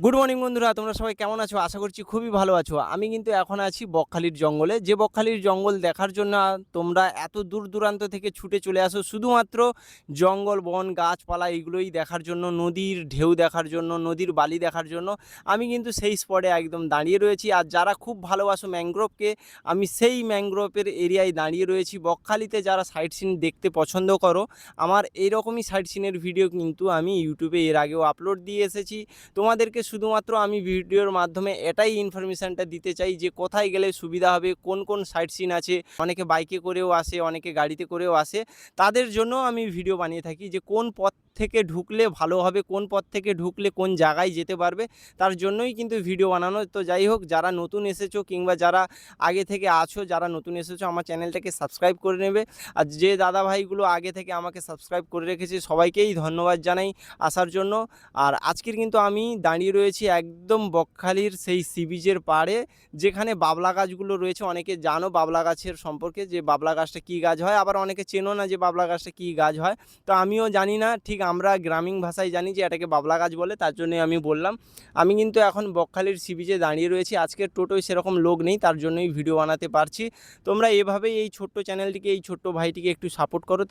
Good morning বন্ধুরা, তোমরা সবাই কেমন আছো? আশা করছি খুবই ভালো আছো। আমি কিন্তু এখন আছি বকখালির জঙ্গলে। যে বকখালির জঙ্গল দেখার জন্য তোমরা এত দূর দূরান্ত থেকে ছুটে চলে আসো শুধুমাত্র জঙ্গল, বন, গাছপালা এইগুলোই দেখার জন্য, নদীর ঢেউ দেখার জন্য, নদীর বালি দেখার জন্য। আমি কিন্তু সেই স্পটে একদম দাঁড়িয়ে রয়েছি। আর যারা খুব ভালোবাসো ম্যানগ্রোভকে, আমি সেই ম্যানগ্রোভের এরিয়ায় দাঁড়িয়ে রয়েছি। বকখালিতে যারা সাইট সিন দেখতে পছন্দ করো, আমার এইরকমই সাইট সিনের ভিডিও কিন্তু আমি ইউটিউবে এর আগেও আপলোড দিয়ে এসেছি। তোমাদেরকে শুধুমাত্র আমি ভিডিওর মাধ্যমে এটাই ইনফরমেশানটা দিতে চাই যে কোথায় গেলে সুবিধা হবে, কোন কোন সাইট সিন আছে। অনেকে বাইকে করেও আসে, অনেকে গাড়িতে করেও আসে, তাদের জন্য আমি ভিডিও বানিয়ে থাকি যে কোন পথ থেকে ঢুকলে ভালো হবে, কোন পথ থেকে ঢুকলে কোন জায়গায় যেতে পারবে, তার জন্যই কিন্তু ভিডিও বানানো। তো যাই হোক, যারা নতুন এসেছো কিংবা যারা আগে থেকে আছো, যারা নতুন এসেছো আমার চ্যানেলটাকে সাবস্ক্রাইব করে নেবে। আর যে দাদা ভাইগুলো আগে থেকে আমাকে সাবস্ক্রাইব করে রেখেছে সবাইকেই ধন্যবাদ জানাই আসার জন্য। আর আজকের কিন্তু আমি দাঁড়িয়ে রয়েছি একদম বকখালির সেই সি বিচের পাড়ে, যেখানে বাবলা গাছগুলো রয়েছে। অনেকে জানো বাবলা গাছের সম্পর্কে, যে বাবলা গাছটা কী গাছ হয়, আবার অনেকে চেনো না যে বাবলা গাছটা কী গাছ হয়। তো আমিও জানি না ঠিক, আমরা গ্রামীণ ভাষায় জানি যে এটাকে বাবলা গাছ বলে, তার জন্যই আমি বললাম। আমি কিন্তু এখন বকখালির সি বিচে দাঁড়িয়ে রয়েছি। আজকের টোটোয় সেরকম লোক নেই, তার জন্যই ভিডিও বানাতে পারছি। তোমরা এভাবেই এই ছোট্ট চ্যানেলটিকে, এই ছোট্ট ভাইটিকে একটু সাপোর্ট করো।